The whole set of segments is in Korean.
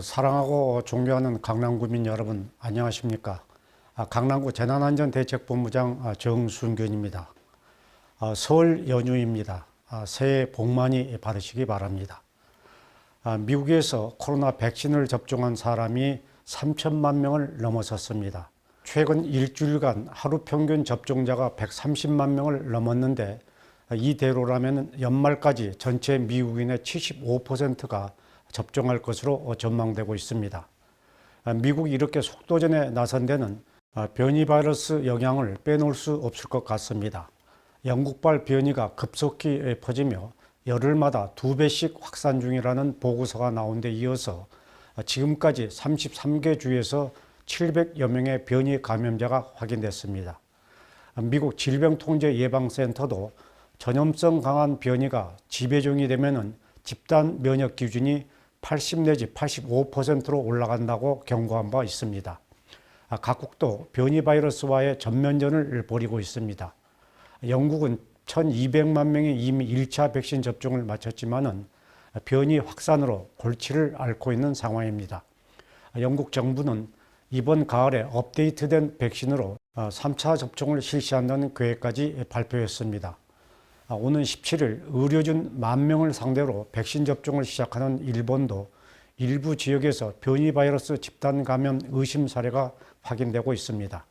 사랑하고 존경하는 강남구민 여러분, 안녕하십니까? 강남구 재난안전대책본부장 정순균입니다. 설 연휴입니다. 새해 복 많이 받으시기 바랍니다. 미국에서 코로나 백신을 접종한 사람이 3천만 명을 넘어섰습니다. 최근 일주일간 하루 평균 접종자가 130만 명을 넘었는데, 이대로라면 연말까지 전체 미국인의 75%가 접종할 것으로 전망되고 있습니다. 미국이 이렇게 속도전에 나선 데는 변이 바이러스 영향을 빼놓을 수 없을 것 같습니다. 영국발 변이가 급속히 퍼지며 열흘마다 2배씩 확산 중이라는 보고서가 나온 데 이어서 지금까지 33개 주에서 700여 명의 변이 감염자가 확인됐습니다. 미국 질병통제예방센터도 전염성 강한 변이가 지배종이 되면 집단 면역 기준이 80 내지 85%로 올라간다고 경고한 바 있습니다. 각국도 변이 바이러스와의 전면전을 벌이고 있습니다. 영국은 1200만 명이 이미 1차 백신 접종을 마쳤지만은 변이 확산으로 골치를 앓고 있는 상황입니다. 영국 정부는 이번 가을에 업데이트된 백신으로 3차 접종을 실시한다는 계획까지 발표했습니다. 오는 17일 의료진 10,000명을 상대로 백신 접종을 시작하는 일본도 일부 지역에서 변이 바이러스 집단 감염 의심 사례가 확인되고 있습니다.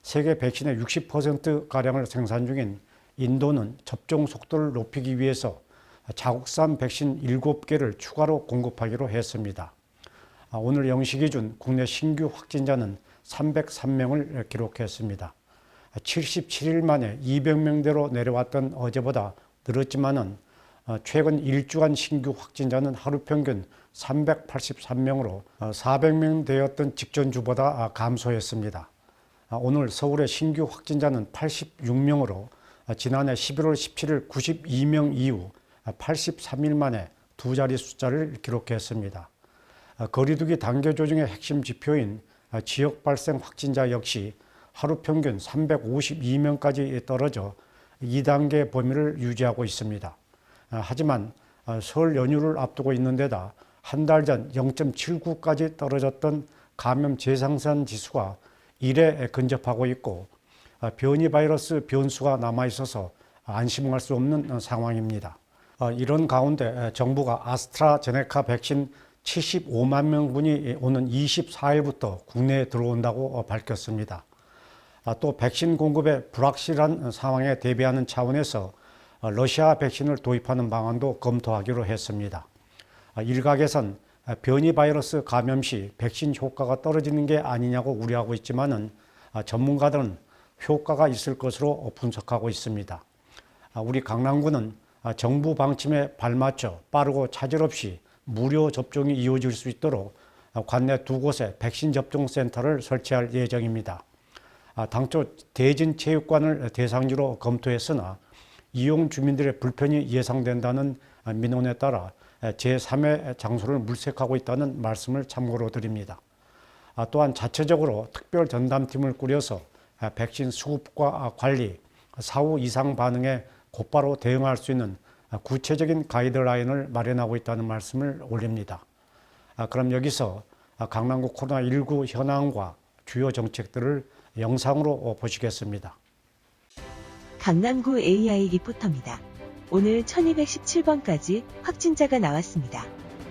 세계 백신의 60%가량을 생산 중인 인도는 접종 속도를 높이기 위해서 자국산 백신 7개를 추가로 공급하기로 했습니다. 오늘 0시 기준 국내 신규 확진자는 303명을 기록했습니다. 77일 만에 200명대로 내려왔던 어제보다 늘었지만은 최근 일주간 신규 확진자는 하루 평균 383명으로 400명 되었던 직전 주보다 감소했습니다. 오늘 서울의 신규 확진자는 86명으로 지난해 11월 17일 92명 이후 83일 만에 두 자리 숫자를 기록했습니다. 거리두기 단계 조정의 핵심 지표인 지역 발생 확진자 역시 하루 평균 352명까지 떨어져 2단계 범위를 유지하고 있습니다. 하지만 설 연휴를 앞두고 있는 데다 한 달 전 0.79까지 떨어졌던 감염 재생산 지수가 1에 근접하고 있고 변이 바이러스 변수가 남아있어서 안심할 수 없는 상황입니다. 이런 가운데 정부가 아스트라제네카 백신 75만 명분이 오는 24일부터 국내에 들어온다고 밝혔습니다. 또 백신 공급의 불확실한 상황에 대비하는 차원에서 러시아 백신을 도입하는 방안도 검토하기로 했습니다. 일각에선 변이 바이러스 감염 시 백신 효과가 떨어지는 게 아니냐고 우려하고 있지만은 전문가들은 효과가 있을 것으로 분석하고 있습니다. 우리 강남구는 정부 방침에 발맞춰 빠르고 차질 없이 무료 접종이 이루어질 수 있도록 관내 2곳에 백신 접종 센터를 설치할 예정입니다. 당초 대진체육관을 대상지로 검토했으나 이용 주민들의 불편이 예상된다는 민원에 따라 제3의 장소를 물색하고 있다는 말씀을 참고로 드립니다. 또한 자체적으로 특별 전담팀을 꾸려서 백신 수급과 관리, 사후 이상 반응에 곧바로 대응할 수 있는 구체적인 가이드라인을 마련하고 있다는 말씀을 올립니다. 그럼 여기서 강남구 코로나19 현황과 주요 정책들을 영상으로 보시겠습니다. 강남구 AI 리포터입니다. 오늘 1217번까지 확진자가 나왔습니다.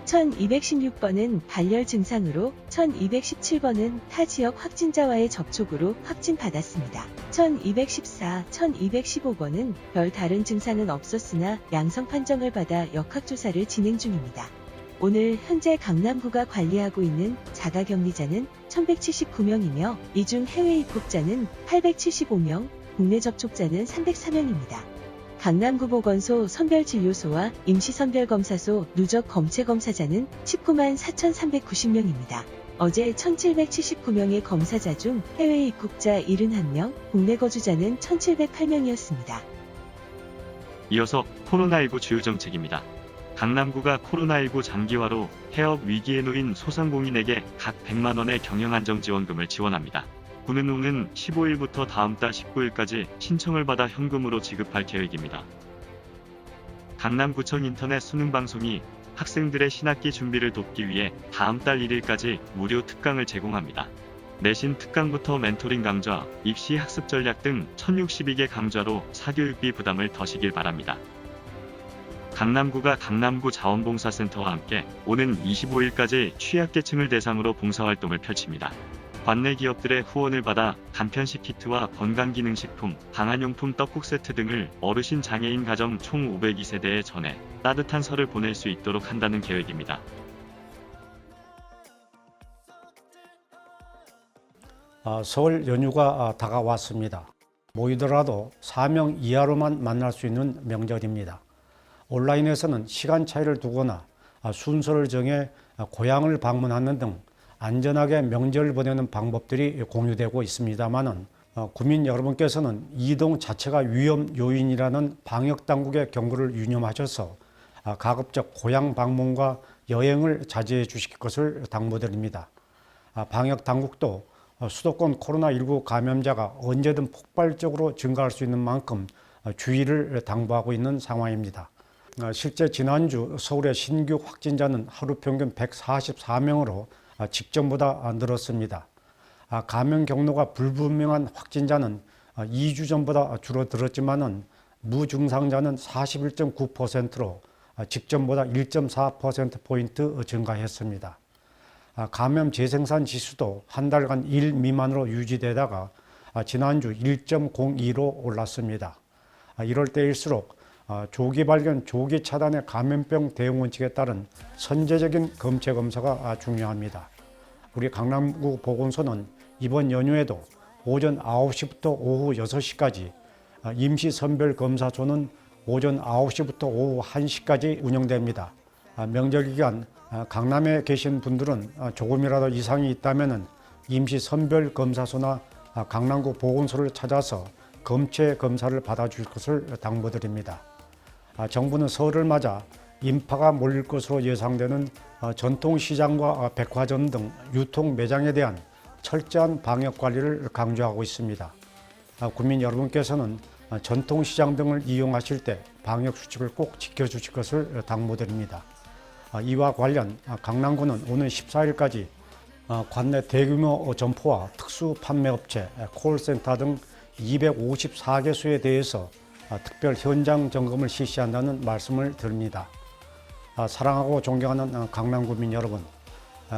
1216번은 발열 증상으로, 1217번은 타 지역 확진자와의 접촉으로 확진받았습니다. 1214, 1215번은 별 다른 증상은 없었으나 양성 판정을 받아 역학조사를 진행 중입니다. 오늘 현재 강남구가 관리하고 있는 자가격리자는 1179명이며 이 중 해외 입국자는 875명, 국내 접촉자는 304명입니다. 강남구 보건소 선별진료소와 임시선별검사소 누적 검체검사자는 19만 4,390명입니다. 어제 1,779명의 검사자 중 해외 입국자 71명, 국내 거주자는 1,708명이었습니다. 이어서 코로나19 주요 정책입니다. 강남구가 코로나19 장기화로 폐업 위기에 놓인 소상공인에게 각 100만 원의 경영안정지원금을 지원합니다. 구는 오는 15일부터 다음 달 19일까지 신청을 받아 현금으로 지급할 계획입니다. 강남구청 인터넷 수능방송이 학생들의 신학기 준비를 돕기 위해 다음 달 1일까지 무료 특강을 제공합니다. 내신 특강부터 멘토링 강좌, 입시 학습 전략 등 1062개 강좌로 사교육비 부담을 더시길 바랍니다. 강남구가 강남구 자원봉사센터와 함께 오는 25일까지 취약계층을 대상으로 봉사활동을 펼칩니다. 관내 기업들의 후원을 받아 간편식 키트와 건강기능식품, 방한용품 떡국 세트 등을 어르신 장애인 가정 총 502세대에 전해 따뜻한 설을 보낼 수 있도록 한다는 계획입니다. 설 연휴가 다가왔습니다. 모이더라도 4명 이하로만 만날 수 있는 명절입니다. 온라인에서는 시간 차이를 두거나 순서를 정해 고향을 방문하는 등 안전하게 명절 보내는 방법들이 공유되고 있습니다만은 구민 여러분께서는 이동 자체가 위험 요인이라는 방역 당국의 경고를 유념하셔서 가급적 고향 방문과 여행을 자제해 주실 것을 당부드립니다. 방역 당국도 수도권 코로나19 감염자가 언제든 폭발적으로 증가할 수 있는 만큼 주의를 당부하고 있는 상황입니다. 실제 지난주 서울의 신규 확진자는 하루 평균 144명으로 직전보다 늘었습니다. 감염 경로가 불분명한 확진자는 2주 전보다 줄어들었지만은 무증상자는 41.9%로 직전보다 1.4%포인트 증가했습니다. 감염 재생산 지수도 한 달간 1 미만으로 유지되다가 지난주 1.02로 올랐습니다. 이럴 때일수록 조기 발견, 조기 차단의 감염병 대응 원칙에 따른 선제적인 검체 검사가 중요합니다. 우리 강남구 보건소는 이번 연휴에도 오전 9시부터 오후 6시까지, 임시 선별 검사소는 오전 9시부터 오후 1시까지 운영됩니다. 명절 기간 강남에 계신 분들은 조금이라도 이상이 있다면 임시 선별 검사소나 강남구 보건소를 찾아서 검체 검사를 받아줄 것을 당부드립니다. 정부는 설을 맞아 인파가 몰릴 것으로 예상되는 전통시장과 백화점 등 유통 매장에 대한 철저한 방역 관리를 강조하고 있습니다. 국민 여러분께서는 전통시장 등을 이용하실 때 방역 수칙을 꼭 지켜주실 것을 당부드립니다. 이와 관련 강남구는 오는 14일까지 관내 대규모 점포와 특수 판매업체, 콜센터 등 254개소에 대해서 특별 현장 점검을 실시한다는 말씀을 드립니다. 사랑하고 존경하는 강남구민 여러분,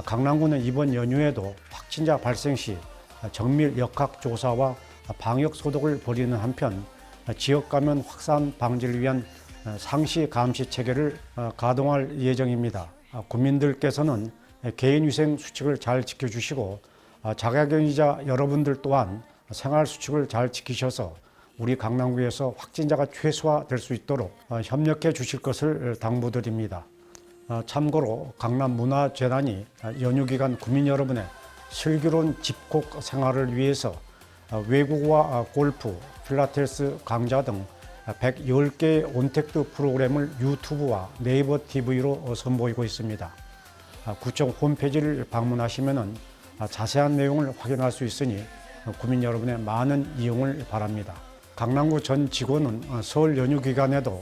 강남구는 이번 연휴에도 확진자 발생 시 정밀 역학조사와 방역 소독을 벌이는 한편 지역 감염 확산 방지를 위한 상시 감시 체계를 가동할 예정입니다. 국민들께서는 개인위생 수칙을 잘 지켜주시고 자가격리자 여러분들 또한 생활 수칙을 잘 지키셔서 우리 강남구에서 확진자가 최소화될 수 있도록 협력해 주실 것을 당부드립니다. 참고로 강남문화재단이 연휴 기간 구민 여러분의 슬기로운 집콕 생활을 위해서 외국어와 골프, 필라테스 강좌 등 110개의 온택트 프로그램을 유튜브와 네이버 TV로 선보이고 있습니다. 구청 홈페이지를 방문하시면 자세한 내용을 확인할 수 있으니 구민 여러분의 많은 이용을 바랍니다. 강남구 전 직원은 설 연휴 기간에도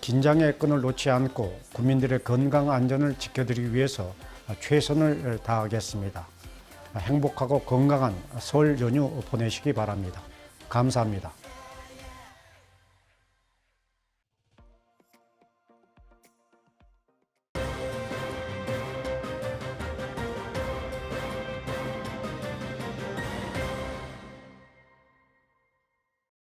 긴장의 끈을 놓지 않고 국민들의 건강 안전을 지켜드리기 위해서 최선을 다하겠습니다. 행복하고 건강한 설 연휴 보내시기 바랍니다. 감사합니다.